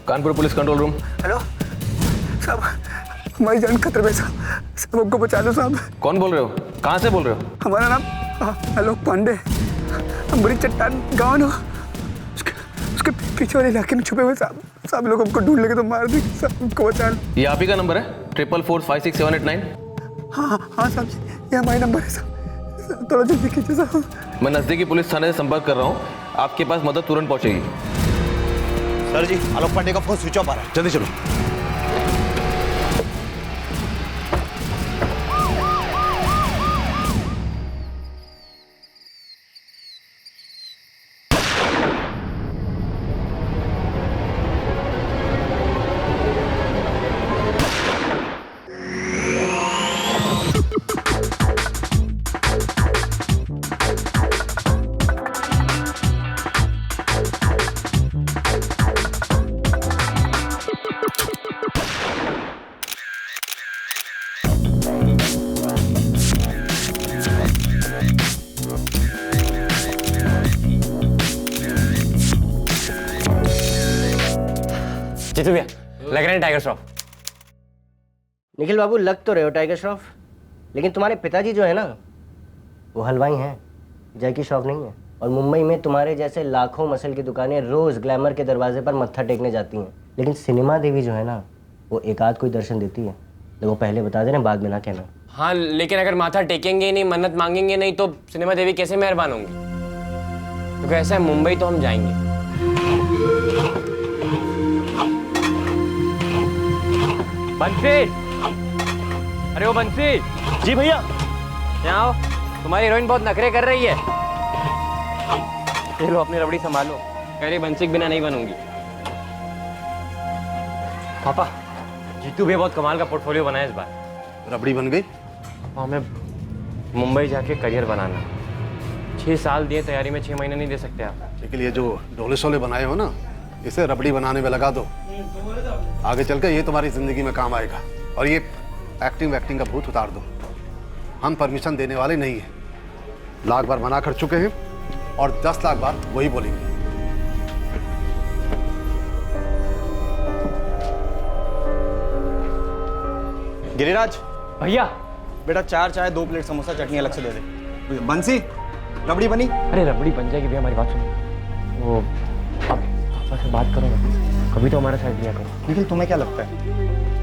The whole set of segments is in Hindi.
Kanpur police control room. Hello साहब, हमारी जान खतरे में साहब, सब हमको बचा लो साहब। कौन बोल रहे हो? कहाँ से बोल रहे हो? हमारा नाम आलोक पांडे, हम बड़ी चट्टान गाँव ना, उसके पीछे वाले इलाके में छुपे हुए साहब। सब लोग हमको ढूंढ लेंगे तो मार देंगे साहब, हमको बचा लो। ये आप ही का नंबर है? 44456789? हाँ साहब, ये हमारा नंबर है साहब, थोड़ा जल्दी कीजिए साहब। मैं नजदीकी पुलिस थाने से संपर्क कर रहा हूँ, आपके पास मदद तुरंत पहुंचेगी। सर जी, आलोक पांडे का फोन स्विच ऑफ आ रहा है, जल्दी चलो। जीतू भैया, लग रहे हैं टाइगर श्रॉफ। निखिल बाबू, लग तो रहे हो टाइगर श्रॉफ, लेकिन तुम्हारे पिताजी जो है ना, वो हलवाई हैं, जैकी श्रॉफ नहीं है। और मुंबई में तुम्हारे जैसे लाखों मसल की दुकानें रोज ग्लैमर के दरवाजे पर मत्था टेकने जाती हैं, लेकिन सिनेमा देवी जो है ना, वो एक आध कोई दर्शन देती है। देखो पहले बता देना, बाद में ना कहना। हाँ, लेकिन अगर माथा टेकेंगे नहीं, मन्नत मांगेंगे नहीं, तो सिनेमा देवी कैसे मेहरबान होंगी? क्योंकि ऐसा है, मुंबई तो हम जाएंगे। बंसी, अरे वो बंसी। जी भैया। यहाँ आओ, तुम्हारी हीरोइन बहुत नखरे कर रही है। ये लो अपनी रबड़ी संभालो, कह रही बंसी के बिना नहीं बनूंगी। पापा, जीतू भी बहुत कमाल का पोर्टफोलियो बनाया इस बार। रबड़ी बन गई? हमें मुंबई जाके करियर बनाना। 6 साल दिए तैयारी में, 6 महीने नहीं दे सकते आप। लेकिन ये जो ढोले शोले बनाए हो ना, इसे रबड़ी बनाने में लगा दो, आगे चलकर ये तुम्हारी जिंदगी में काम आएगा। और ये एक्टिंग का भूत उतार दो, हम परमिशन देने वाले नहीं हैं। लाख बार मना कर चुके हैं और 10 लाख बार वही बोलेंगे। गिरिराज भैया। बेटा, 4 चाय 2 प्लेट समोसा, चटनी अलग से दे दे। बंसी, रबड़ी बनी? अरे रबड़ी बन जाएगी भैया, हमारी बात सुनो। वो अब पापा से बात करो ना, कभी तो हमारा साइड लिया करो। निखिल, तुम्हें क्या लगता है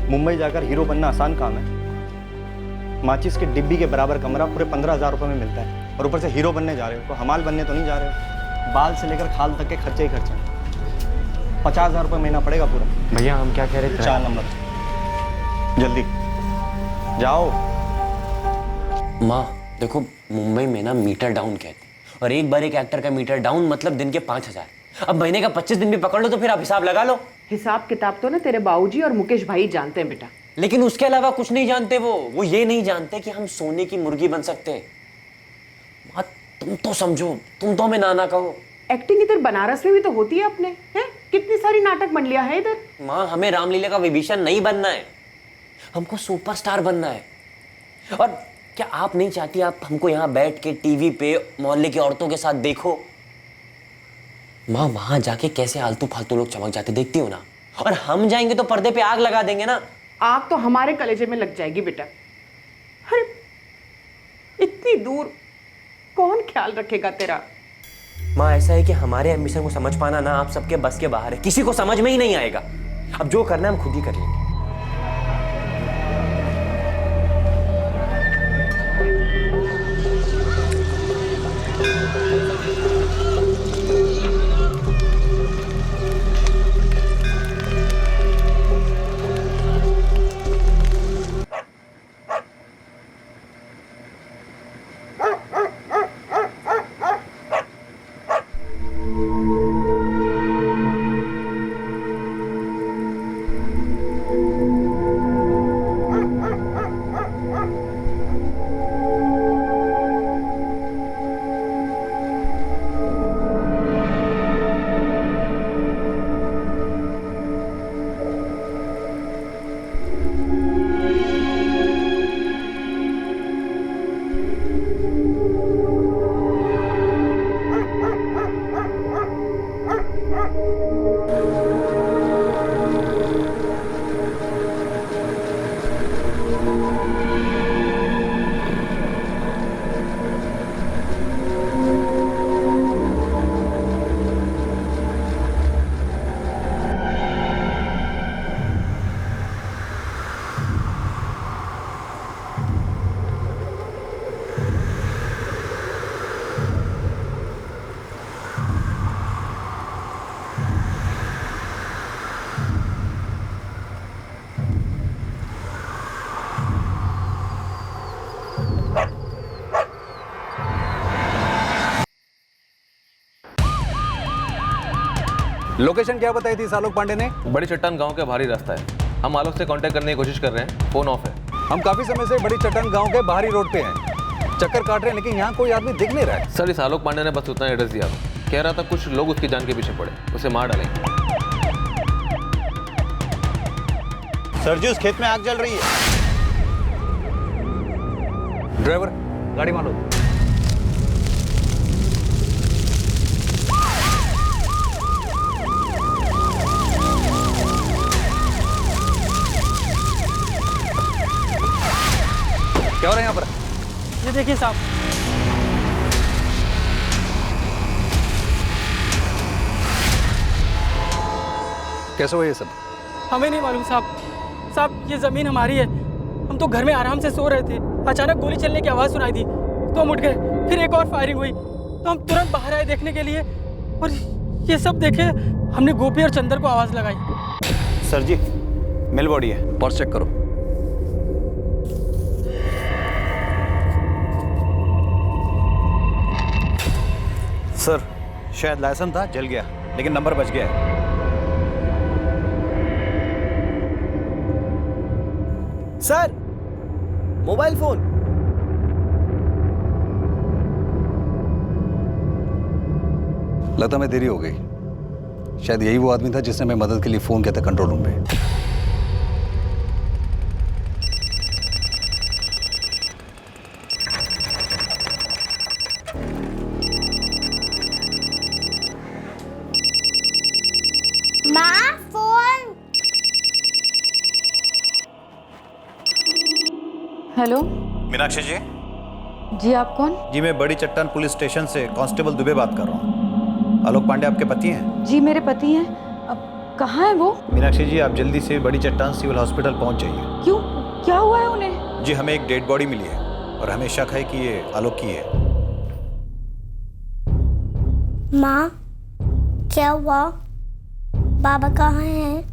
मुंबई जाकर हीरो बनना आसान काम है? माचिस के डिब्बी के बराबर कमरा पूरे 15,000 रुपये में मिलता है, और ऊपर से हीरो बनने जा रहे हो, तो हमाल बनने तो नहीं जा रहे हो। बाल से लेकर खाल तक के खर्चे ही खर्चे। 50,000 रुपये महीना पड़ेगा पूरा। भैया हम क्या कह रहे थे? 4 नंबर, जल्दी जाओ। माँ देखो, मुंबई में ना मीटर डाउन कहते हैं, और एक बार एक एक्टर का मीटर डाउन मतलब दिन के 5,000। अब महीने का 25 दिन भी पकड़ लो तो फिर आप हिसाब लगा लो। हिसाब किताब तो ना तेरे बाबूजी और मुकेश भाई जानते हैं बेटा, लेकिन उसके अलावा कुछ नहीं जानते वो ये नहीं जानते कि हम सोने की मुर्गी बन सकते हैं। माँ तुम तो समझो, तुम तो हमें ना कहो। एक्टिंग इधर बनारस में भी तो होती है अपने, हैं? कितनी सारी नाटक बन लिया है इधर। माँ हमें रामलीला का विभीषण नहीं बनना है, हमको सुपरस्टार बनना है। और क्या आप नहीं चाहती आप हमको यहाँ बैठ के टीवी पे मोहल्ले की औरतों के साथ देखो? माँ वहां जाके कैसे आलतू फालतू लोग चमक जाते देखती हो ना, और हम जाएंगे तो पर्दे पे आग लगा देंगे ना। आग तो हमारे कलेजे में लग जाएगी बेटा। अरे इतनी दूर कौन ख्याल रखेगा तेरा? माँ ऐसा है कि हमारे एम्बिशन को समझ पाना ना आप सबके बस के बाहर है, किसी को समझ में ही नहीं आएगा। अब जो करना है हम खुद ही कर लेंगे। लोकेशन क्या बताई थी आलोक पांडे ने? बड़ी चट्टान गांव के बाहरी रास्ता है। हम आलोक से कांटेक्ट करने की कोशिश कर रहे हैं, फोन ऑफ है। हम काफी समय से बड़ी चट्टान गांव के बाहरी रोड पे हैं, चक्कर काट रहे हैं, लेकिन यहाँ कोई आदमी दिख नहीं रहा है। सर, इस आलोक पांडे ने बस उतना एड्रेस दिया था। कह रहा था कुछ लोग उसकी जान के पीछे पड़े, उसे मार डालेंगे। सर जी, उस खेत में आग जल रही है। ड्राइवर, गाड़ी मान लो। क्या हो रहा है यहाँ पर? ये देखिए साहब, कैसे हुआ ये सब? हमें नहीं मालूम साहब। साहब, ये जमीन हमारी है। हम तो घर में आराम से सो रहे थे, अचानक गोली चलने की आवाज़ सुनाई दी तो हम उठ गए। फिर एक और फायरिंग हुई तो हम तुरंत बाहर आए देखने के लिए, और ये सब देखे हमने गोपी और चंदर को आवाज़ लगाई। सर जी, मिल बॉडी है, पर्स चेक करो। सर शायद लाइसेंस था, जल गया, लेकिन नंबर बच गया है। Sir, mobile phone. लगता में देरी हो गई। शायद यही वो आदमी था जिसने मैं मदद के लिए फोन किया था कंट्रोल रूम में। माँ, फोन। हेलो मीनाक्षी जी। जी, आप कौन? जी, मैं बड़ी चट्टान पुलिस स्टेशन से कांस्टेबल दुबे बात कर रहा हूँ। आलोक पांडे आपके पति हैं? जी, मेरे पति हैं। अब कहाँ है वो? मीनाक्षी जी, आप जल्दी से बड़ी चट्टान सिविल हॉस्पिटल पहुँच जाइए। क्यों, क्या हुआ है उन्हें? जी, हमें एक डेड बॉडी मिली है और हमें शक है कि ये आलोक की है। माँ, क्या हुआ? बाबा कहाँ हैं?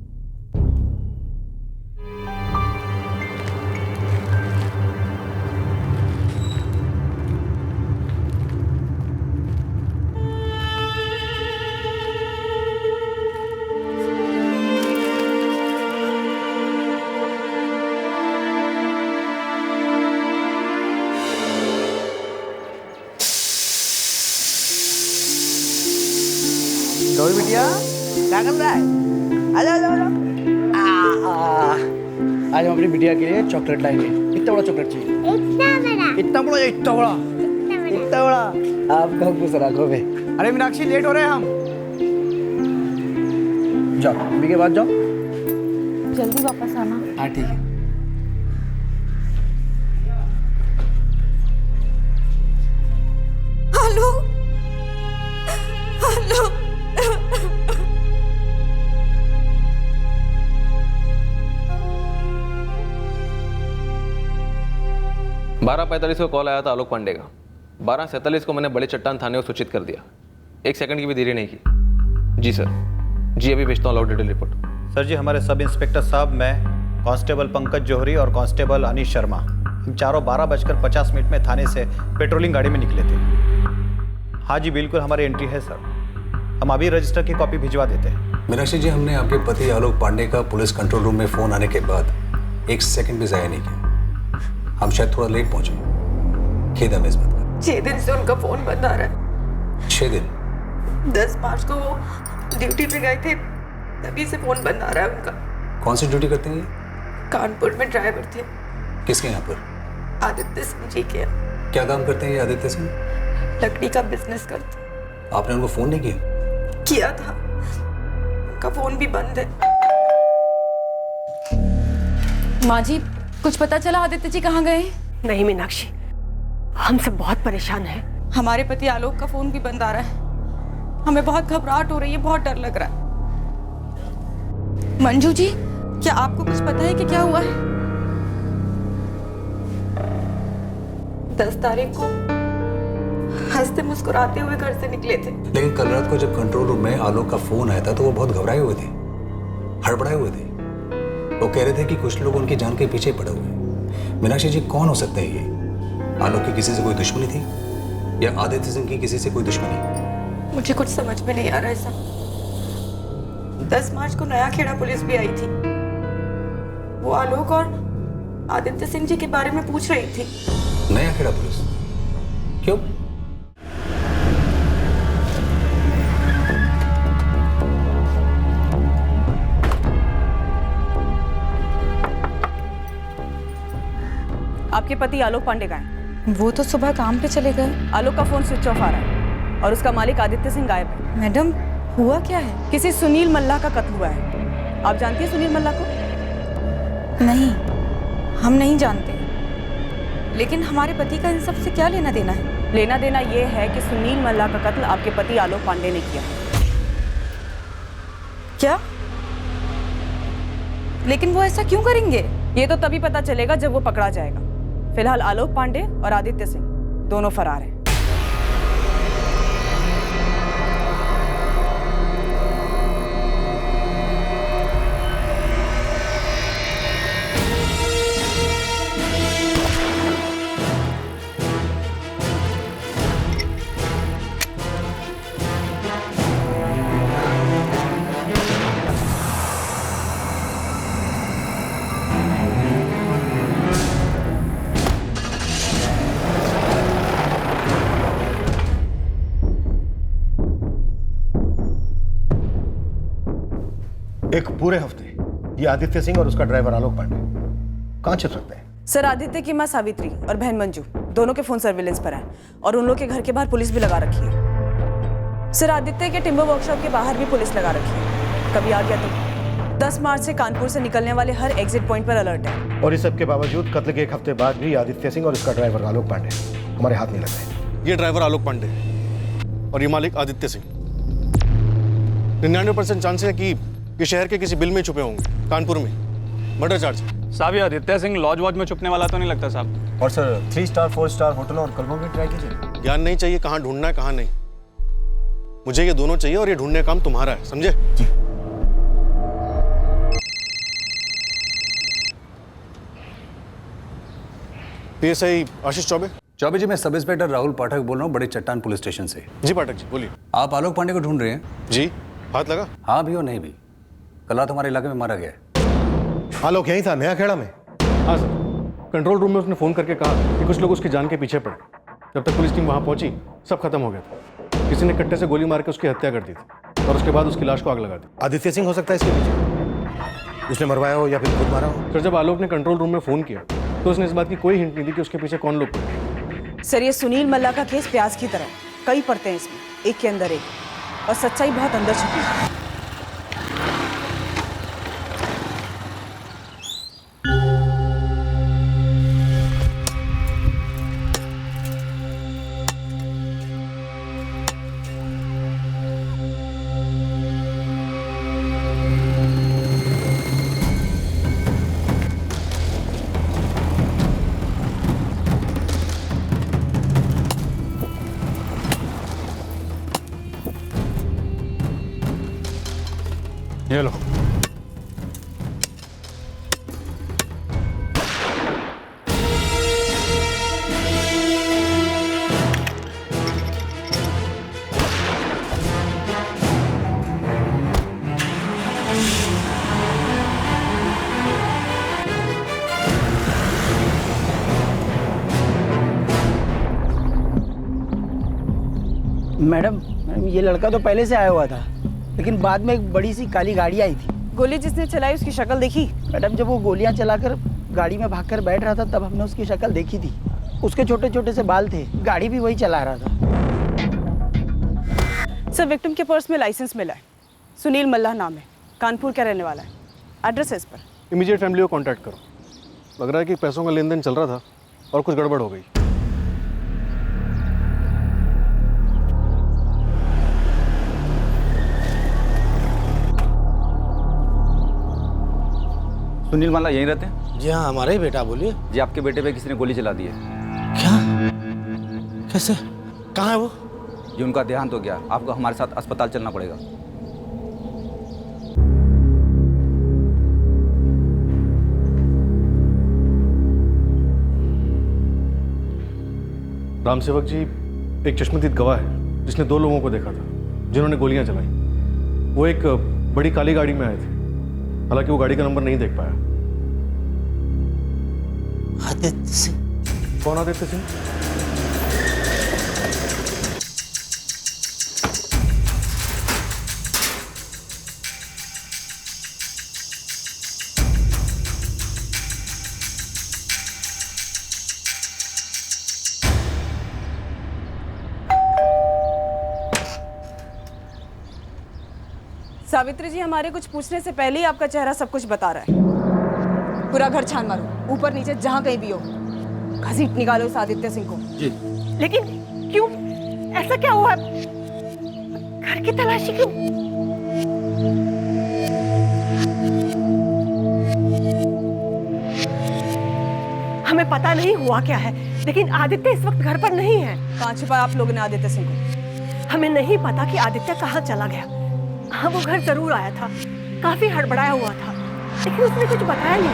गौरी बिटिया, क्या कर रहा है? आजा आजा आजा। आज हम अपनी बिटिया के लिए चॉकलेट लाएंगे। कितना बड़ा चॉकलेट चाहिए? इतना बड़ा। इतना बड़ा, इतना बड़ा। आपका खुश रखो बे। अरे मीनाक्षी, लेट हो रहे हैं हम। जाओ, अभी के बाद जाओ। जल्दी वापस आना। हाँ, ठीक है। Hello, hello. 12:45 को कॉल आया था आलोक पांडे का। 12:47 को मैंने बड़े चट्टान थाने को सूचित कर दिया। 1 सेकंड की भी देरी नहीं की। जी सर, जी अभी भेजता हूँ लॉग डिटेल रिपोर्ट। सर जी, हमारे सब इंस्पेक्टर साहब, मैं कांस्टेबल पंकज जौहरी और कांस्टेबल अनीश शर्मा, हम चारों 12:50 में थाने से पेट्रोलिंग गाड़ी में निकले थे। हाँ जी, बिल्कुल हमारी एंट्री है सर। हम अभी रजिस्टर की कॉपी भिजवा देते हैं। मीनाक्षी जी, हमने आपके पति आलोक पांडे का पुलिस कंट्रोल रूम में फोन आने के बाद 1 सेकंड भी जाया नहीं किया। हम शायद थोड़ा लेट पहुंचे, खेद है इस बात का। 6 दिन से उनका फोन बंद आ रहा है। 6 दिन? 10 मार्च को वो ड्यूटी पे गए थे, तभी से फोन बंद आ रहा है उनका। कौन सी ड्यूटी करते हैं ये? कानपुर में ड्राइवर थे। किसके यहाँ पर? आदित्य सिंह जी के। क्या काम करते हैं ये आदित्य सिंह? लकड़ी का बिजनेस करते। आपने उनको फोन नहीं किया? किया था, उनका फोन भी बंद है। माँ जी, कुछ पता चला आदित्य जी कहाँ गए? नहीं मीनाक्षी, हम सब बहुत परेशान हैं। हमारे पति आलोक का फोन भी बंद आ रहा है। हमें बहुत घबराहट हो रही है, बहुत डर लग रहा है। मंजू जी, क्या आपको कुछ पता है कि क्या हुआ है? 10 तारीख को हंसते मुस्कुराते हुए घर से निकले थे। लेकिन कल रात को जब कंट्रोल रूम में आलोक का फोन आया था तो वो बहुत घबराए हुए थे, हड़बड़ाए हुए थे। वो कह रहे थे कि कुछ लोग उनकी जान के पीछे पड़े हुए हैं। मीनाक्षी जी, कौन हो सकते हैं ये? आलोक की किसी से कोई दुश्मनी थी या आदित्य सिंह की किसी से कोई दुश्मनी? मुझे कुछ समझ में नहीं आ रहा है सब। 10 मार्च को नया खेड़ा पुलिस भी आई थी। वो आलोक और आदित्य सिंह जी के बारे में पूछ रही थी। नया खेड़ा पुलिस? क्यों? आपके पति आलोक पांडे कहाँ हैं? वो तो सुबह काम पे चले गए। आलोक का फोन स्विच ऑफ आ रहा है और उसका मालिक आदित्य सिंह गायब है। मैडम, हुआ क्या है? किसी सुनील मल्ला का कत्ल हुआ है। आप जानती हैं सुनील मल्ला को? नहीं, हम नहीं जानते। लेकिन हमारे पति का इन सब से क्या लेना देना है? लेना देना ये है कि सुनील मल्ला का कत्ल आपके पति आलोक पांडे ने किया। क्या? लेकिन वो ऐसा क्यों करेंगे? ये तो तभी पता चलेगा जब वो पकड़ा जाएगा। फिलहाल आलोक पांडे और आदित्य सिंह दोनों फरार हैं। एक पूरे हफ्ते ये आदित्य सिंह और उसका ड्राइवर आलोक पांडे कहाँ छिप सकते हैं? सर, आदित्य की मां सावित्री और बहन मंजू दोनों के फोन सर्विलेंस पर हैं और उन लोग के घर के बाहर पुलिस भी लगा रखी है। सर, आदित्य के टिम्बर वर्कशॉप के बाहर भी पुलिस लगा रखी है। कभी आ गया तो 10 मार्च से कानपुर से निकलने वाले हर एग्जिट पॉइंट पर अलर्ट है। और इस सब के बावजूद कत्ल के एक हफ्ते बाद भी आदित्य सिंह और उसका ड्राइवर आलोक पांडे हमारे हाथ नहीं लग रहे। ये ड्राइवर आलोक पांडे और ये मालिक आदित्य सिंह। 99% चांस है कि ये शहर के किसी बिल में छुपे होंगे, कानपुर में मर्डर चार्ज। साहब, ये आदित्य सिंह लॉज वॉज में छुपने वाला तो नहीं लगता साहब। और सर 3 स्टार 4 स्टार होटलों और क्लबों में ट्राई कीजिए। ज्ञान नहीं चाहिए कहाँ ढूंढना है कहाँ नहीं। मुझे ये दोनों चाहिए और ये ढूंढने का काम तुम्हारा है, समझे? जी। PSI आशीष चौबे। चौबे जी, मैं सब इंस्पेक्टर राहुल पाठक बोल रहा हूँ, बड़े चट्टान पुलिस स्टेशन से। जी पाठक जी, बोलिए। आप आलोक पांडे को ढूंढ रहे हैं? जी। हाथ लगा? हाँ भी और नहीं भी। कल रात हमारे इलाके में मारा गया है। आलोक यहीं था, नया खेड़ा में? हाँ सर, कंट्रोल रूम में उसने फ़ोन करके कहा कि कुछ लोग उसकी जान के पीछे पड़े। जब तक पुलिस टीम वहाँ पहुंची सब खत्म हो गया था। किसी ने कट्टे से गोली मार के उसकी हत्या कर दी थी और उसके बाद उसकी लाश को आग लगा दी। आदित्य सिंह हो सकता है इसके पीछे? उसने मरवाया हो या फिर खुद मारा हो? सर, जब आलोक ने कंट्रोल रूम में फ़ोन किया तो उसने इस बात की कोई हिंट नहीं दी कि उसके पीछे कौन लोग पड़े। सर, ये सुनील मल्ला का केस प्याज की तरह, कई पड़ते हैं इसमें, एक के अंदर एक, और सच्चाई बहुत अंदर छुपी है। ये लो। मैडम, ये लड़का तो पहले से आया हुआ था, लेकिन बाद में एक बड़ी सी काली गाड़ी आई थी। गोली जिसने चलाई उसकी शक्ल देखी? मैडम, जब वो गोलियां चलाकर गाड़ी में भागकर बैठ रहा था तब हमने उसकी शक्ल देखी थी। उसके छोटे छोटे से बाल थे, गाड़ी भी वही चला रहा था। सर, विक्टिम के पर्स में लाइसेंस मिला है, सुनील मल्ला नाम है, कानपुर का रहने वाला है। एड्रेस है इस पर। इमीडिएट फैमिली को कांटेक्ट करो। लग रहा है कि पैसों का लेन देन चल रहा था और कुछ गड़बड़ हो गई। सुनील मल्ला यहीं रहते हैं? जी हाँ, हमारा ही बेटा। बोलिए। जी, आपके बेटे पे किसी ने गोली चला दी है। क्या? कैसे? कहाँ है वो? जी, उनका देहांत हो गया। आपको हमारे साथ अस्पताल चलना पड़ेगा। रामसेवक जी, एक चश्मदीद गवाह है जिसने 2 लोगों को देखा था जिन्होंने गोलियां चलाई। वो एक बड़ी काली गाड़ी में आए थे, हालांकि वो गाड़ी का नंबर नहीं देख पाया। आदित्य सिंह? कौन आदित्य सिंह? सावित्री जी, हमारे कुछ पूछने से पहले ही आपका चेहरा सब कुछ बता रहा है। पूरा घर छान मारो, ऊपर नीचे जहां कहीं भी हो, घसीट निकालो इस आदित्य सिंह को। जी। लेकिन क्यों? ऐसा क्या हुआ? घर की तलाशी क्यों? हमें पता नहीं हुआ क्या है, लेकिन आदित्य इस वक्त घर पर नहीं है। कहाँ छुपाया आप लोगों ने आदित्य सिंह को? हमें नहीं पता कि आदित्य कहाँ चला गया। हाँ, वो घर जरूर आया था, काफी हड़बड़ाया हुआ था, लेकिन उसने कुछ बताया नहीं।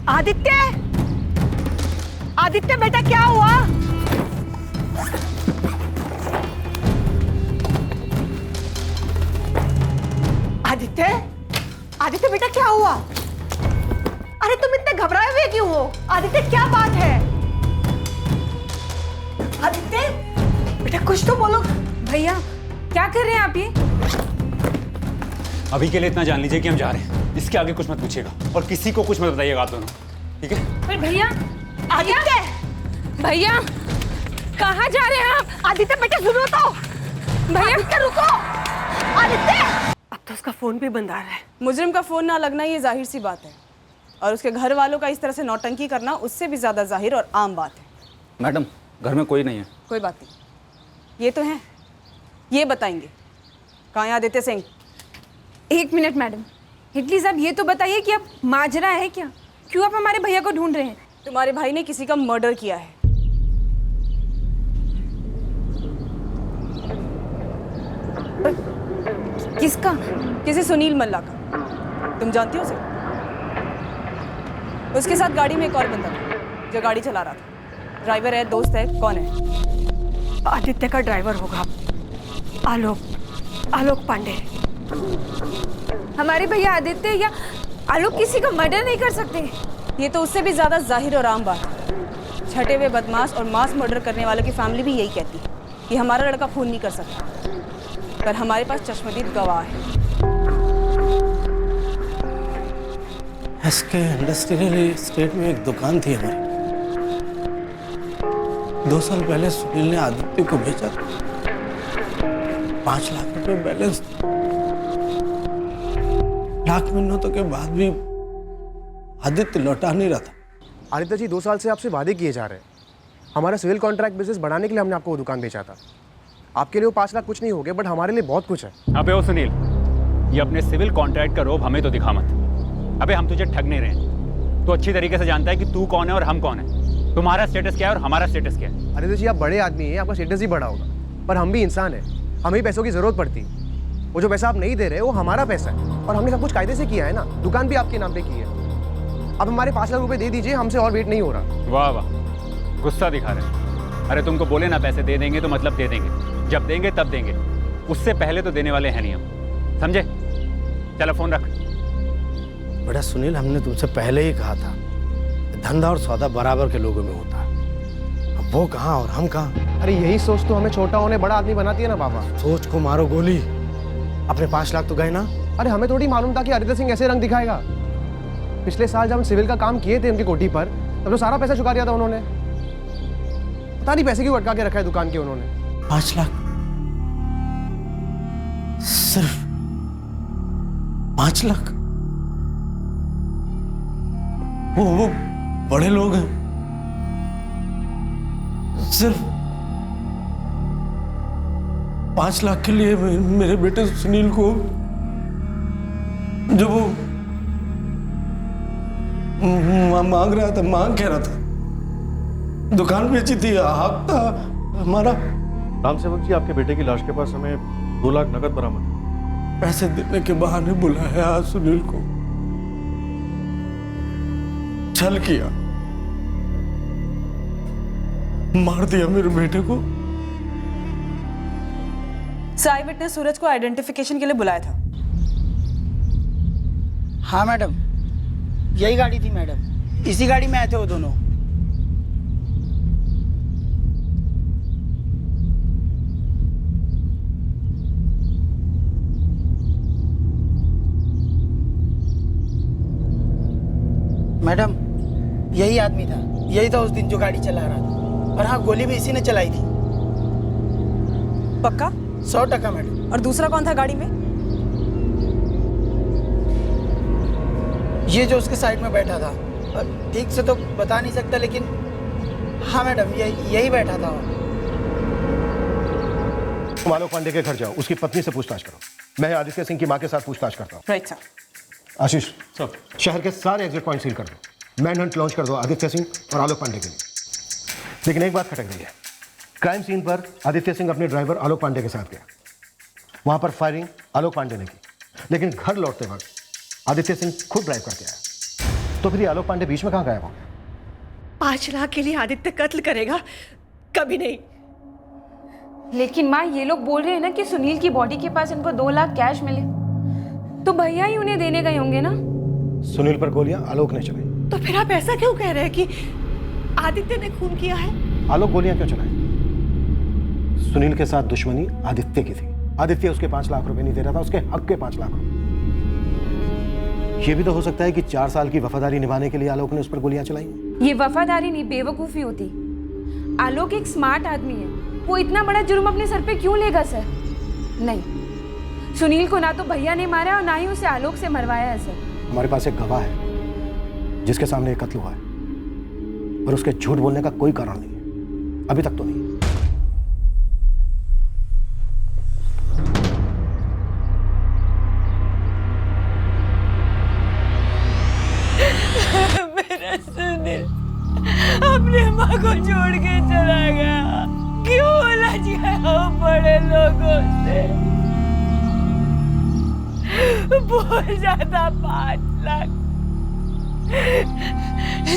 आदित्य, आदित्य बेटा क्या हुआ? आदित्य, आदित्य बेटा क्या हुआ? अरे तुम इतने घबराए हुए क्यों हो? आदित्य क्या बात है? आदित्य बेटा कुछ तो बोलो। भैया क्या कर रहे हैं आप ये? अभी के लिए इतना जान लीजिए कि हम जा रहे हैं, इसके आगे कुछ मत पूछिएगा और किसी को कुछ मत बताइएगा आप दोनों, ठीक है? पर भैया, आदित्य भैया कहाँ जा रहे हैं आप? आदित्य बेटा सुनो तो। भैया रुको। आदित्य, अब तो उसका फोन भी बंद आ रहा है। मुजरिम का फोन ना लगना ये जाहिर सी बात है, और उसके घर वालों का इस तरह से नौटंकी करना उससे भी ज्यादा जाहिर और आम बात है। मैडम, घर में कोई नहीं है। कोई बात नहीं, ये तो हैं, ये बताएंगे। कहाँ है आदित्य सिंह? एक मिनट मैडम, प्लीज आप ये तो बताइए कि अब माजरा है क्या? क्यों आप हमारे भैया को ढूंढ रहे हैं? तुम्हारे भाई ने किसी का मर्डर किया है। किसका? किसी सुनील मल्ला का। तुम जानती हो उसे? उसके साथ गाड़ी में एक और बंदा था जो गाड़ी चला रहा था। ड्राइवर है, दोस्त है, कौन है? आदित्य का ड्राइवर होगा, आलोक पांडे। हमारे भैया आदित्य या आलोक किसी का मर्डर नहीं कर सकते। ये तो उससे भी ज्यादा जाहिर और आम बात है। छठे हुए बदमाश और मास मर्डर करने वालों की फैमिली भी यही कहती है कि हमारा लड़का खून नहीं कर सकता, पर हमारे पास चश्मदीद गवाह है। एसके इंडस्ट्रियल एस्टेट में एक दुकान थी हमारी। 2 साल पहले सुनील ने आदित्य को बेचा, 5 लाख रुपए बैलेंस। लाख मिन्नतों के बाद भी आदित्य लौटा नहीं रहा था। आदित्य जी 2 साल से आपसे वादे किए जा रहे हैं। हमारा सिविल कॉन्ट्रैक्ट बिजनेस बढ़ाने के लिए हमने आपको वो दुकान बेचा था। आपके लिए वो 5 लाख कुछ नहीं हो गए, बट हमारे लिए बहुत कुछ है। अबे ओ सुनील, ये अपने सिविल कॉन्ट्रैक्ट का रोब हमें तो दिखा मत। अबे हम तुझे ठग नहीं रहे हैं। तो अच्छी तरीके से जानता है कि तू कौन है और हम कौन है, तुम्हारा स्टेटस क्या है और हमारा स्टेटस क्या है। आदित्य जी आप बड़े आदमी हैं, आपका स्टेटस ही बड़ा होगा, पर हम भी इंसान हैं, हमें पैसों की जरूरत पड़ती है। वो जो पैसा आप नहीं दे रहे वो हमारा पैसा है, और हमने सब कुछ कायदे से किया है ना। दुकान भी आपके नाम पे की है। अब हमारे 5 लाख रुपए दे दीजिए, हमसे और वेट नहीं हो रहा। वाह वाह, गुस्सा दिखा रहे। अरे तुमको बोले ना पैसे दे देंगे तो मतलब दे देंगे, जब देंगे तब देंगे, उससे पहले तो देने वाले हैं नहीं हम, समझे? चलो फोन रख। बड़ा सुनील, हमने तुमसे पहले ही कहा था, धंधा और सौदा बराबर के लोगों में होता है। अब वो कहाँ और हम कहाँ? अरे यही सोच तो हमें छोटा होने बड़ा आदमी बनाती है ना बाबा। सोच को मारो गोली, अपने 5 लाख तो गए ना। अरे हमें थोड़ी मालूम था कि आदित्य सिंह ऐसे रंग दिखाएगा। पिछले साल जब हम सिविल का काम किए थे उनकी कोठी पर, तब तो सारा पैसा चुका दिया था उन्होंने। पता नहीं पैसे क्यों अटका के रखा है दुकान के उन्होंने। 5 लाख, सिर्फ 5 लाख? वो बड़े लोग हैं, सिर्फ 5 लाख के लिए मेरे बेटे सुनील को, जब वो मांग रहा था, मांग कह रहा था, दुकान बेची थी, हक था हमारा। राम सेवक जी, आपके बेटे की लाश के पास हमें 2 लाख नकद बरामद। पैसे देने के बहाने बुलाया सुनील को, छल किया, मार दिया मेरे बेटे को। साई विटनेस सूरज को आइडेंटिफिकेशन के लिए बुलाया था। हाँ मैडम, यही गाड़ी थी मैडम, इसी गाड़ी में आए थे वो दोनों। मैडम, यही आदमी था, यही था उस दिन जो गाड़ी चला रहा था। और हाँ, गोली भी इसी ने चलाई थी। पक्का? 100% मैडम। और दूसरा कौन था गाड़ी में? ये जो उसके साइड में बैठा था, ठीक से तो बता नहीं सकता, लेकिन हाँ मैडम, यही बैठा था। तुम आलोक पांडे के घर जाओ, उसकी पत्नी से पूछताछ करो। मैं आदित्य सिंह की मां के साथ पूछताछ करता हूँ। Right sir. आशीष सर, शहर के सारे एग्जिट पॉइंट सील कर दो। मैन हंट लॉन्च कर दो आदित्य सिंह और आलोक पांडे के लिए। लेकिन एक बात खटक रही है, क्राइम सीन पर आदित्य सिंह अपने ड्राइवर आलोक पांडे के साथ गया। वहां पर फायरिंग आलोक पांडे ने की, लेकिन घर लौटते वक्त आदित्य सिंह खुद ड्राइव करके आया। तो फिर ये आलोक पांडे बीच में कहां गया? वो 5 लाख के लिए आदित्य कत्ल करेगा? कभी नहीं। लेकिन माँ, ये लोग बोल रहे हैं ना कि सुनील की बॉडी के पास इनको 2 लाख कैश मिले, तो भैया ही उन्हें देने गए होंगे ना। सुनील पर गोलियां आलोक ने चलाई। तो फिर आप ऐसा क्यों कह रहे हैं कि आदित्य ने खून किया है? आलोक गोलियां क्यों चलाई? सुनील के साथ दुश्मनी आदित्य की थी। आदित्य उसके 5 लाख रुपए नहीं दे रहा था, उसके हक के 5 लाख रुपए। यह भी तो हो सकता है कि 4 साल की वफादारी निभाने के लिए आलोक ने उस पर गोलियां चलाई। ये वफादारी नहीं, बेवकूफ़ी होती। आलोक एक स्मार्ट आदमी है, वो इतना बड़ा जुर्म अपने सर पे क्यों लेगा सर? नहीं, सुनील को ना तो भैया ने मारा और ना ही उसे आलोक से मरवाया है सर। हमारे पास एक गवाह है जिसके सामने एक कत्ल हुआ है, और उसके झूठ बोलने का कोई कारण नहीं है, अभी तक तो नहीं। मेरा सुनील अपनी माँ को छोड़ के चला गया। क्यों उलझ गया बड़े लोगों से? बहुत ज्यादा 5 लाख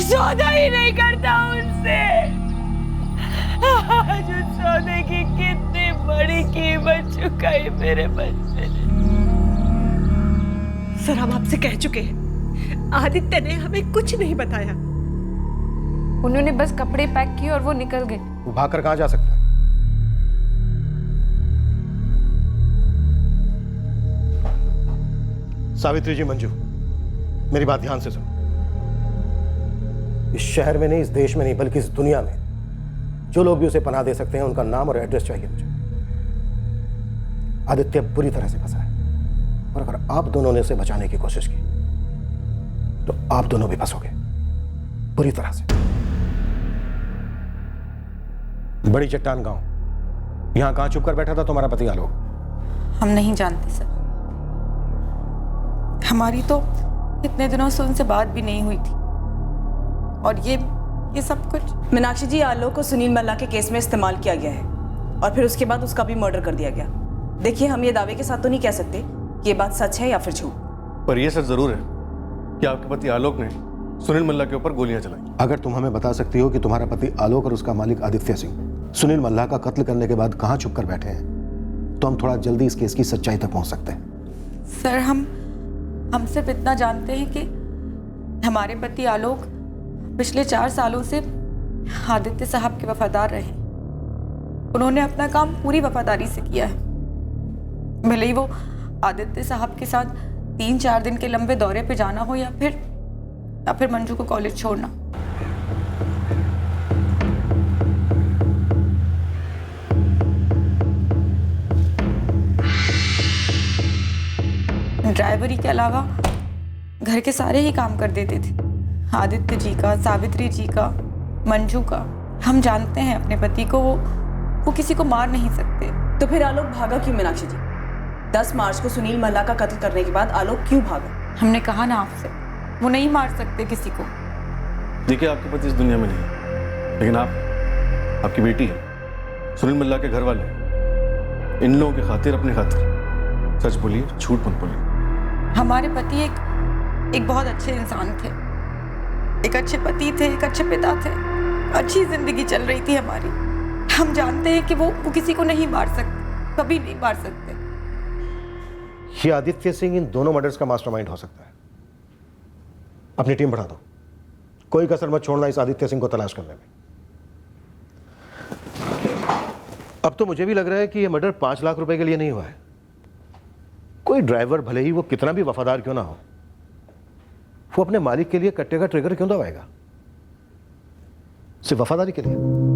सौदा ही नहीं करता उनसे। आज उस सौदे की कितनी बड़ी कीमत चुकाई मेरे बच्चे ने। सर, हम आपसे कह चुके हैं, आदित्य ने हमें कुछ नहीं बताया। उन्होंने बस कपड़े पैक किए और वो निकल गए। वो भागकर कहां जा सकता है? सावित्री जी, मंजू, मेरी बात ध्यान से सुनो। इस शहर में नहीं, इस देश में नहीं, बल्कि इस दुनिया में जो लोग भी उसे पनाह दे सकते हैं, उनका नाम और एड्रेस चाहिए मुझे। आदित्य बुरी तरह से फंसा है, और अगर आप दोनों ने उसे बचाने की कोशिश की तो आप दोनों भी फंसोगे बुरी तरह से। बड़ी चट्टान गांव, यहां कहां छुप कर बैठा था तुम्हारा पति आलोक? हम नहीं जानते सर, हमारी तो इतने दिनों से उनसे बात भी नहीं हुई थी। और ये सब कुछ मीनाक्षी जी, आलोक को सुनील मल्ला के केस में इस्तेमाल किया गया है, और फिर उसके बाद उसका भी मर्डर कर दिया गया। देखिए, हम ये दावे के साथ तो नहीं कह सकते कि ये बात सच है या फिर झूठ, पर यह सच जरूर है कि आपके पति आलोक ने सुनील मल्ला के ऊपर गोलियां चलाई। अगर तुम हमें बता सकती हो कि तुम्हारा पति आलोक और उसका मालिक आदित्य सिंह सुनील मल्ला का कत्ल करने के बाद कहां छुपकर बैठे हैं, तो हम थोड़ा जल्दी इस केस की सच्चाई तक पहुंच सकते हैं। सर, हम सिर्फ इतना जानते हैं कि हमारे पति आलोक पिछले 4 सालों से आदित्य साहब के वफादार रहे। उन्होंने अपना काम पूरी वफादारी से किया है, भले ही वो आदित्य साहब के साथ 3-4 दिन के लंबे दौरे पे जाना हो या फिर मंजू को कॉलेज छोड़ना। ड्राइवरी के अलावा घर के सारे ही काम कर देते थे, आदित्य जी का, सावित्री जी का, मंजू का। हम जानते हैं अपने पति को, वो किसी को मार नहीं सकते। तो फिर आलोक भागा क्यों मीनाक्षी जी? 10 मार्च को सुनील मल्ला का कत्ल करने के बाद आलोक क्यों भागा? हमने कहा ना आपसे, वो नहीं मार सकते किसी को। देखिए, आपके पति इस दुनिया में नहीं है, लेकिन आप, आपकी बेटी है, सुनील मल्ला के घर वाले, इन लोगों की खातिर, अपनी खातिर सच बोलिए, झूठ मत बोलिए। हमारे पति एक बहुत अच्छे इंसान थे, एक अच्छे पति थे, एक अच्छे पिता थे, अच्छी जिंदगी चल रही थी हमारी। हम जानते हैं कि वो किसी को नहीं मार सकते, कभी नहीं मार सकते। ये आदित्य सिंह इन दोनों मर्डर्स का मास्टरमाइंड हो सकता है। अपनी टीम बढ़ा दो, कोई कसर मत छोड़ना इस आदित्य सिंह को तलाश करने में। अब तो मुझे भी लग रहा है कि ये मर्डर 5 लाख रुपए के लिए नहीं हुआ है। कोई ड्राइवर भले ही वो कितना भी वफादार क्यों ना हो, वो अपने मालिक के लिए कट्टे का ट्रिगर क्यों दबाएगा? सिर्फ वफादारी के लिए।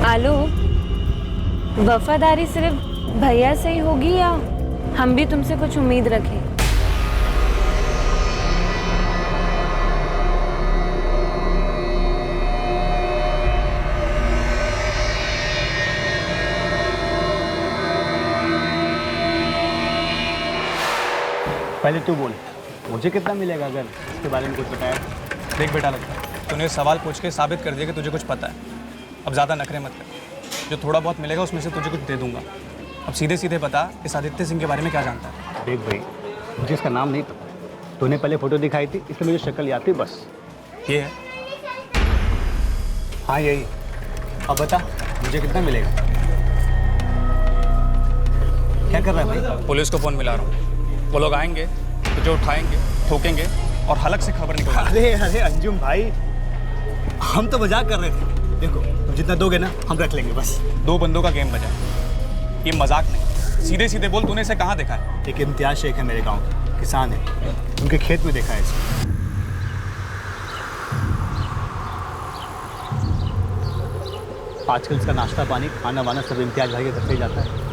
आलोक, वफादारी सिर्फ भैया से ही होगी या हम भी तुमसे कुछ उम्मीद रखें? पहले तू बोल, मुझे कितना मिलेगा अगर इसके बारे में कुछ बताया? देख बेटा, लगता तूने सवाल पूछ के साबित कर दिया कि तुझे कुछ पता है। अब ज़्यादा नखरे मत कर। जो थोड़ा बहुत मिलेगा उसमें से तुझे कुछ दे दूंगा। अब सीधे सीधे बता, इस आदित्य सिंह के बारे में क्या जानता है? देख भाई, मुझे इसका नाम नहीं पता। तूने पहले फोटो दिखाई थी, इसलिए मुझे शक्ल याद थी बस। ये है? हाँ यही। अब बता, मुझे कितना मिलेगा? क्या कर रहा है भाई? पुलिस को फ़ोन मिला रहा हूँ। वो लोग आएंगे, तुझे उठाएंगे, ठोकेंगे और हलक से खबर निकल। अरे अरे अंजुम भाई, हम तो मजाक कर रहे थे। देखो, तुम जितना दोगे ना हम रख लेंगे बस। 2 बंदों का गेम बजा, ये मजाक नहीं। सीधे सीधे बोल, तूने इसे कहाँ देखा है? एक इम्तियाज शेख है मेरे गांव का, किसान है, उनके खेत में देखा है इसे। आजकल इसका नाश्ता पानी खाना वाना सब इम्तियाज भाई की तरफ से ही जाता है।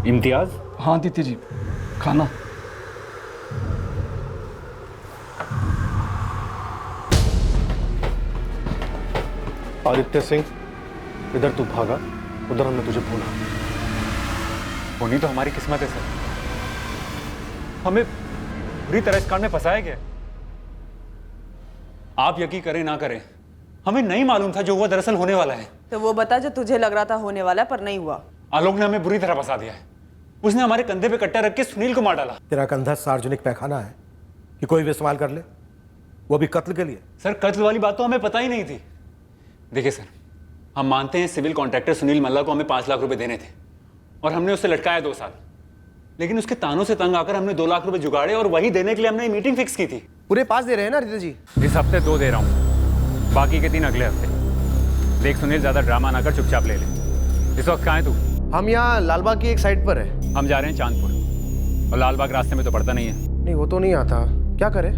इम्तियाज? हाँ आदित्य जी, खाना। आदित्य सिंह, इधर तू भागा, उधर हमने तुझे भूला। होनी तो हमारी किस्मत है सर। हमें बुरी तरह इस कांड में फंसाया गया। आप यकीन करें ना करें, हमें नहीं मालूम था जो हुआ दरअसल होने वाला है। तो वो बता जो तुझे लग रहा था होने वाला है पर नहीं हुआ। आलोक ने हमें बुरी तरह फंसा दिया है। उसने हमारे कंधे पे कट्टा रख के सुनील को मार डाला। तेरा कंधा सार्वजनिक पैखाना है कि कोई भी इस्तेमाल कर ले, वो भी कत्ल के लिए? सर कत्ल वाली बात तो हमें पता ही नहीं थी। देखिए सर, हम मानते हैं सिविल कॉन्ट्रैक्टर सुनील मल्ला को हमें 5 लाख रुपए देने थे और हमने उससे लटकाया 2 साल। लेकिन उसके तानों से तंग आकर हमने 2 लाख रुपए जुगाड़े और वही देने के लिए हमने मीटिंग फिक्स की थी। पूरे 5 दे रहे हैं ना आदित्य जी? इस हफ्ते 2 दे रहा हूँ, बाकी के 3 अगले हफ्ते। देख सुनील, ज्यादा ड्रामा ना कर, चुपचाप ले ले। इस वक्त कहाँ है तू? हम यहाँ लालबाग की एक साइड पर है। हम जा रहे हैं चांदपुर, और लालबाग रास्ते में तो पड़ता नहीं है। नहीं वो तो नहीं आता, क्या करें?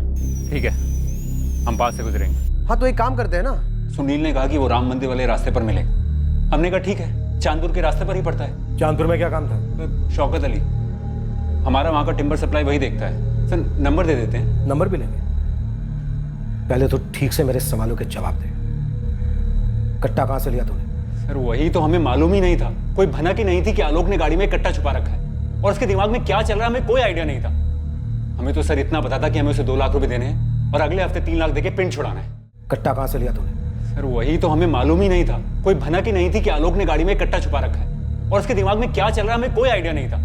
ठीक है, हम पास से गुजरेंगे। हाँ तो एक काम करते हैं ना। सुनील ने कहा कि वो राम मंदिर वाले रास्ते पर मिले। हमने कहा ठीक है, चांदपुर के रास्ते पर ही पड़ता है। चांदपुर में क्या काम था? शौकत अली, हमारा वहाँ का टिम्बर सप्लाई वही देखता है। सर नंबर दे देते हैं। नंबर भी लेंगे? पहले तो ठीक से मेरे सवालों के जवाब दे। कट्टा कहाँ से लिया तूने? सर वही तो हमें मालूम ही नहीं था। कोई भनक ही नहीं थी कि आलोक ने गाड़ी में कट्टा छुपा रखा है और उसके दिमाग में क्या चल रहा है हमें कोई आइडिया नहीं था। हमें तो सर इतना पता था कि हमें उसे 2 लाख रुपए देने हैं और अगले हफ्ते 3 लाख देके पिंड छुड़ाना है। कट्टा कहाँ से लिया तूने? सर वही तो हमें मालूम ही नहीं था। कोई भनक ही नहीं थी कि आलोक ने गाड़ी में कट्टा छुपा रखा है और उसके दिमाग में क्या चल रहा है हमें कोई आइडिया नहीं था।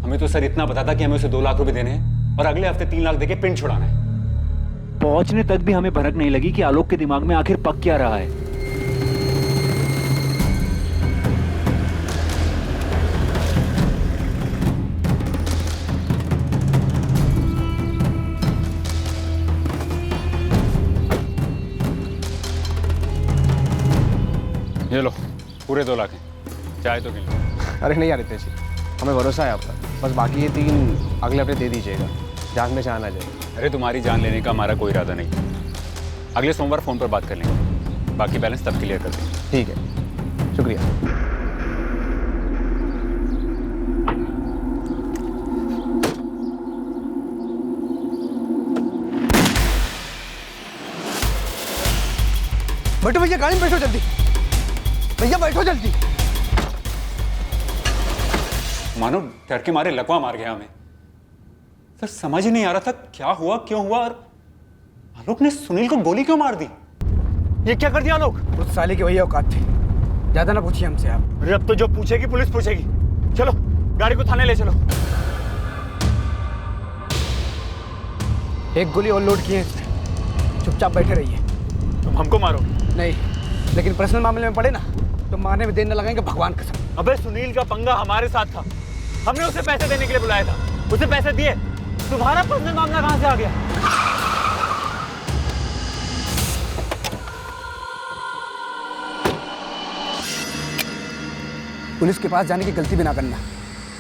हमें तो सर इतना पता था कि हमें उसे 2 लाख रुपए देने हैं और अगले हफ्ते 3 लाख देके पिंड छुड़ाना है। पहुंचने तक भी हमें भनक नहीं लगी कि आलोक के दिमाग में आखिर पक क्या रहा है। पूरे 2 लाख हैं, चाहे तो गिन लो। अरे नहीं आदित्य जी, हमें भरोसा है आपका, बस बाकी ये 3 अगले हफ्ते दे दीजिएगा, जान में जान आ जाएगी। अरे तुम्हारी जान लेने का हमारा कोई इरादा नहीं, अगले सोमवार फ़ोन पर बात कर लेंगे, बाकी बैलेंस तब क्लियर कर देंगे। ठीक है, शुक्रिया। बैठो भैया, गाड़ी में बैठो जल्दी, भैया बैठो जल्दी। मानो डर के मारे लकवा मार गया हमें। सर समझ ही नहीं आ रहा था क्या हुआ, क्यों हुआ, और आलोक ने सुनील को गोली क्यों मार दी? ये क्या कर दिया आलोक? उस साले के भैया औकात थे, ज्यादा ना पूछिए हमसे आप। अरे अब तो जो पूछेगी पुलिस पूछेगी। चलो गाड़ी को थाने ले चलो। एक गोली और लोड किए इसने, चुपचाप बैठे रहिए। तुम हमको मारोगे? नहीं, लेकिन पर्सनल मामले में पड़े ना तो मारने में देर न लगाएंगे, भगवान कसम। अबे सुनील का पंगा हमारे साथ था, हमने उसे पैसे देने के लिए बुलाया था, उसे पैसे दिए, तुम्हारा पर्सनल मामला कहां से आ गया? पुलिस के पास जाने की गलती भी ना करना,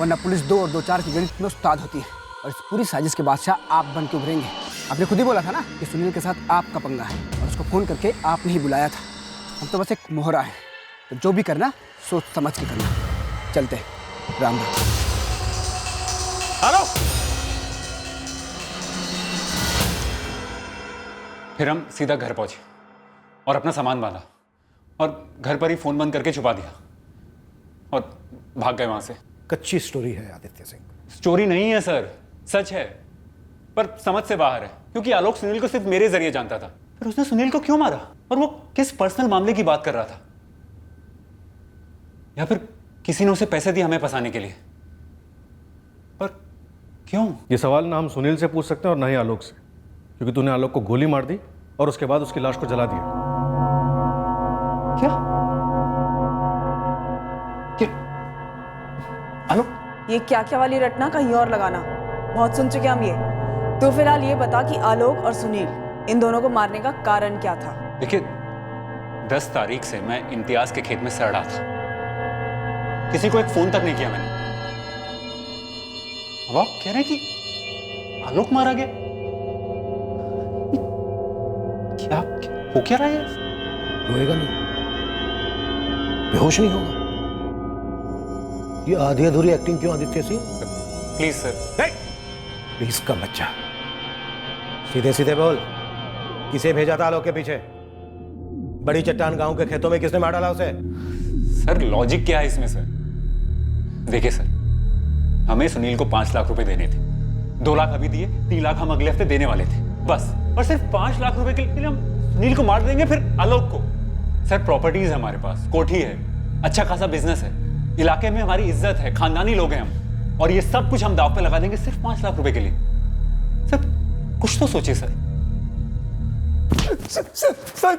वरना पुलिस 2 और 2 4 की गणित में उस्ताद होती है, और इस पूरी साजिश के बादशाह आप बन के उभरेंगे। आपने खुद ही बोला था ना कि सुनील के साथ आपका पंगा है, और उसको फोन करके आपने ही बुलाया था। हम तो बस एक मोहरा है, तो जो भी करना सोच समझ के करना। चलते, राम राम। हेलो। फिर हम सीधा घर पहुंचे और अपना सामान बांधा और घर पर ही फोन बंद करके छुपा दिया और भाग गए वहां से। कच्ची स्टोरी है आदित्य सिंह। स्टोरी नहीं है सर, सच है, पर समझ से बाहर है, क्योंकि आलोक सुनील को सिर्फ मेरे जरिए जानता था। पर उसने सुनील को क्यों मारा, और वो किस पर्सनल मामले की बात कर रहा था? या फिर किसी ने उसे पैसे दिए हमें फंसाने के लिए? पर क्यों? ये सवाल ना हम सुनील से पूछ सकते हैं और ना ही आलोक से, क्योंकि तूने आलोक को गोली मार दी और उसके बाद उसकी लाश को जला दिया। क्या? आलोक, ये क्या क्या वाली रटना कहीं और लगाना, बहुत सुन चुके हम ये। तो फिलहाल ये बता कि आलोक और सुनील, इन दोनों को मारने का कारण क्या था? देखिए, 10 तारीख से मैं इम्तियाज के खेत में सड़ रहा था, किसी को एक फोन तक नहीं किया मैंने। अब आप कह रहे हैं कि आलोक मारा गया? क्या हो क्या रहा है? रोएगा नहीं, बेहोश नहीं होगा। ये आधी अधूरी एक्टिंग क्यों Aditya Singh? Please sir. Please का बच्चा, सीधे सीधे बोल, किसे भेजा था आलोक के पीछे? बड़ी चट्टान गांव के खेतों में किसने मार डाला उसे? सर लॉजिक क्या है इसमें सर? देखिए सर, हमें सुनील को 5 लाख रुपए देने थे, 2 लाख अभी दिए, 3 लाख हम अगले हफ्ते देने वाले थे बस। और सिर्फ 5 लाख रुपए के लिए हम सुनील को मार देंगे, फिर आलोक को? सर प्रॉपर्टीज है हमारे पास, कोठी है, अच्छा खासा बिजनेस है, इलाके में हमारी इज्जत है, खानदानी लोग हैं हम, और ये सब कुछ हम दांव पे लगा देंगे सिर्फ 5 लाख रुपए के लिए? सर कुछ तो सोचिए सर। सर,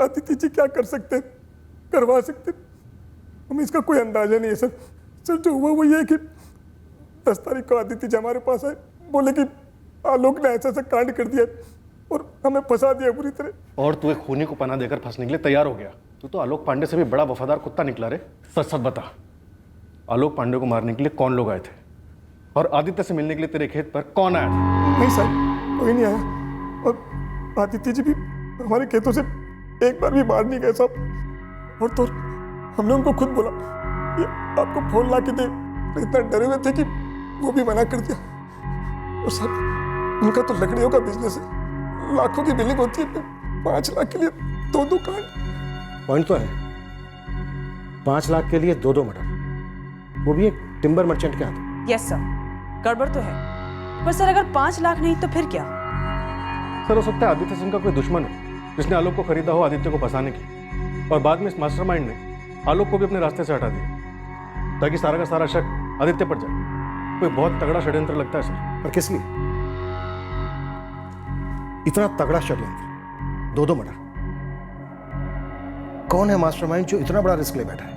आदित्य जी क्या कर सकते हैं, करवा सकते, हमें इसका कोई अंदाजा नहीं है सर। सर जो हुआ वो ये है कि 10 तारीख को आदित्य जी हमारे पास आए, बोले कि आलोक ने ऐसा कांड कर दिया और हमें फंसा दिया बुरी तरह। और तू एक खूनी को पनाह देकर फंसने के लिए तैयार हो गया। तू तो आलोक पांडे से भी बड़ा वफादार कुत्ता निकला रे। सच सच बता, आलोक पांडे को मारने के लिए कौन लोग आए थे, और आदित्य से मिलने के लिए तेरे खेत पर कौन आया था? नहीं सर, कोई नहीं आया, और आदित्य जी भी हमारे खेतों से एक बार भी बाहर नहीं गए साहब। और तो हमने उनको खुद बोला कि आपको फोन ला के दे, इतना डरे हुए थे कि वो भी मना कर दिया। और सर उनका तो लकड़ियों का बिजनेस है, लाखों की बिलिंग होती है, 5 लाख के लिए 2 कांड। पॉइंट तो है, 5 लाख के लिए 2 मर्डर, वो भी एक टिम्बर मर्चेंट के हाथ। यस सर, गड़बड़ तो है, पर सर अगर 5 लाख नहीं तो फिर क्या? सर हो सकता है आदित्य सिंह का कोई दुश्मन हो जिसने आलोक को खरीदा हो आदित्य को फंसाने की, और बाद में इस मास्टरमाइंड ने आलोक को भी अपने रास्ते से हटा दिया ताकि सारा का सारा शक आदित्य पर जाए। कोई बहुत तगड़ा षड्यंत्र लगता है सर। पर किस लिए इतना तगड़ा षड्यंत्र? 2 मर्डर, कौन है मास्टरमाइंड जो इतना बड़ा रिस्क ले बैठा है?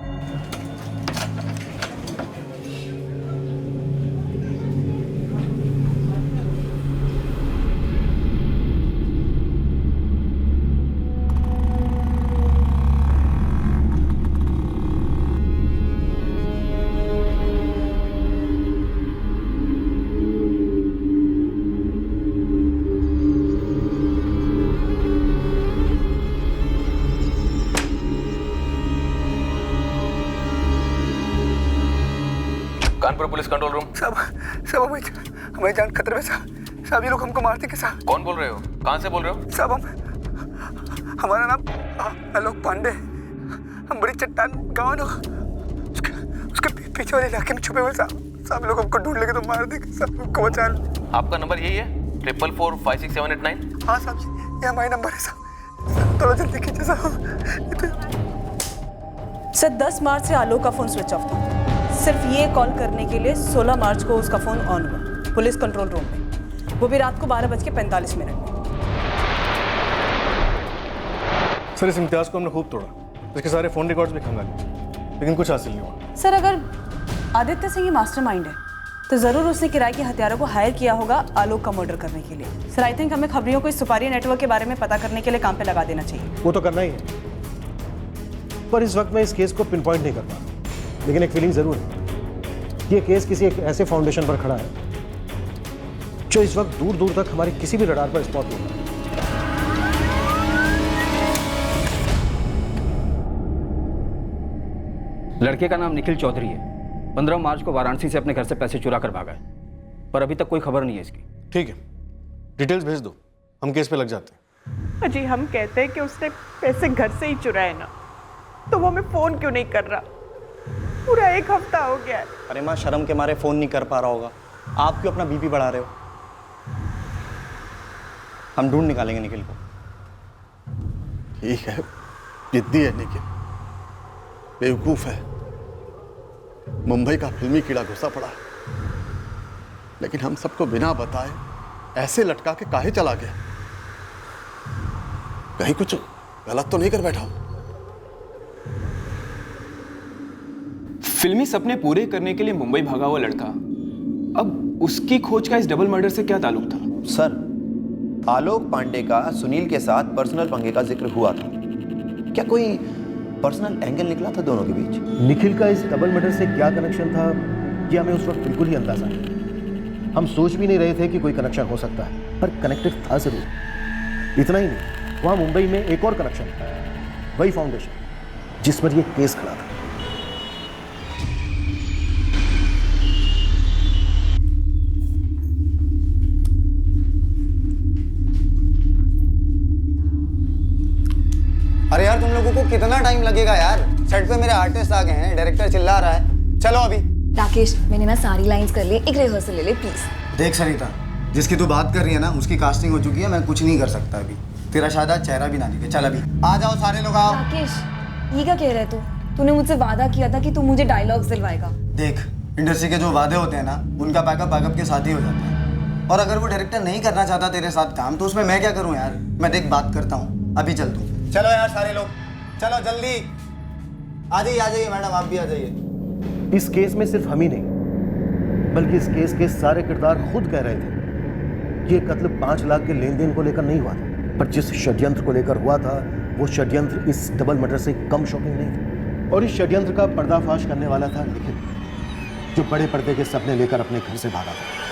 Kanpur police control room. साहब हमारी जान खतरे में साहब ये लोग हमको मारते के साहब। कौन बोल रहे हो? कहाँ से बोल रहे हो? साहब हमारा नाम आलोक पांडे, हम बड़ी चट्टान गाँव ना उसके पीछे वाले इलाके में छुपे हुए साहब लोग हमको ढूंढ लेंगे तो मार देंगे साहब, हमको बचा लो। आपका नंबर यही है 444567889? हाँ साहब ये हमारा नंबर है साहब, थोड़ा जल्दी कीजिए साहब। सर 10 मार्च से आलोक का फोन स्विच ऑफ था। सिर्फ ये कॉल करने के लिए 16 मार्च को उसका फोन ऑन हुआ पुलिस कंट्रोल रूम में, वो भी रात को 12:45 में। सर इस इम्तियाज को हमने खूब तोड़ा, इसके सारे फोन रिकॉर्ड्स भी खंगाले, लेकिन कुछ हासिल नहीं हुआ। सर अगर आदित्य सिंह ही मास्टरमाइंड है तो जरूर उसने किराए के हथियारों को हायर किया होगा आलोक का मर्डर करने के लिए। सर आई थिंक हमें खबरियों को इस सुपारी नेटवर्क के बारे में पता करने के लिए काम पे लगा देना चाहिए। वो तो करना ही है, पर इस वक्त मैं इस केस को पिन पॉइंट नहीं कर पा रहा, लेकिन एक फीलिंग जरूर है ये केस किसी एक ऐसे फाउंडेशन पर खड़ा है जो इस वक्त दूर दूर तक हमारे किसी भी रडार पर स्पॉट होगा। लड़के का नाम निखिल चौधरी है। 15 मार्च को वाराणसी से अपने घर से पैसे चुरा कर भागा है, पर अभी तक कोई खबर नहीं है इसकी। ठीक है, डिटेल्स भेज दो, हम केस पे लग जाते हैं। अजी हम कहते हैं कि उसने पैसे घर से ही चुराए ना, तो वो हमें फोन क्यों नहीं कर रहा? पूरा 1 हफ्ता हो गया है। अरे माँ शर्म के मारे फोन नहीं कर पा रहा होगा, आप क्यों अपना बीपी बढ़ा रहे हो? हम ढूंढ निकालेंगे निखिल को। ठीक है, जिद्दी है निखिल, बेवकूफ है, मुंबई का फिल्मी कीड़ा घुसा पड़ा, लेकिन हम सबको बिना बताए ऐसे लटका के काहे चला गया? कहीं कुछ गलत तो नहीं कर बैठा? फिल्मी सपने पूरे करने के लिए मुंबई भागा हुआ लड़का, अब उसकी खोज का इस डबल मर्डर से क्या ताल्लुक था? सर आलोक पांडे का सुनील के साथ पर्सनल पंगे का जिक्र हुआ था, क्या कोई पर्सनल एंगल निकला था दोनों के बीच? निखिल का इस डबल मर्डर से क्या कनेक्शन था ये हमें उस वक्त बिल्कुल ही अंदाजा नहीं। हम सोच भी नहीं रहे थे कि कोई कनेक्शन हो सकता है, पर कनेक्टेड था जरूर। इतना ही नहीं, वहाँ मुंबई में एक और कनेक्शन था, वही फाउंडेशन जिस पर ये केस खड़ा था। अरे यार तुम लोगों को कितना टाइम लगेगा यार? सेट पे मेरे आर्टिस्ट आ गए हैं, डायरेक्टर चिल्ला रहा है, चलो अभी। राकेश मैंने ना सारी लाइंस कर ली, एक रिहर्सल ले ले प्लीज। देख सरिता, जिसकी तू बात कर रही है ना उसकी कास्टिंग हो चुकी है, मैं कुछ नहीं कर सकता अभी। तेरा शायद आज चेहरा भी ना दिखे। चल अभी आ जाओ सारे लोग आओ। राकेश ये क्या कह रहे तू? तूने मुझसे वादा किया था कि तू मुझे डायलॉग्स दिलवाएगा। देख इंडस्ट्री के जो वादे होते हैं ना उनका बैकअप के साथ ही हो जाता है, और अगर वो डायरेक्टर नहीं करना चाहता तेरे साथ काम तो उसमें मैं क्या करूँ यार? मैं देख बात करता हूँ, अभी चल तू। चलो यार सारे लोग, चलो जल्दी आ जाइए मैडम, आप भी आ जाइए। इस केस में सिर्फ हम ही नहीं बल्कि इस केस के सारे किरदार खुद कह रहे थे ये कत्ल 5 लाख के लेन देन को लेकर नहीं हुआ था, पर जिस षड्यंत्र को लेकर हुआ था वो षड्यंत्र इस डबल मर्डर से कम शॉकिंग नहीं था। और इस षड्यंत्र का पर्दाफाश करने वाला था निखिल, जो बड़े पर्दे के सपने लेकर अपने घर से भागा था।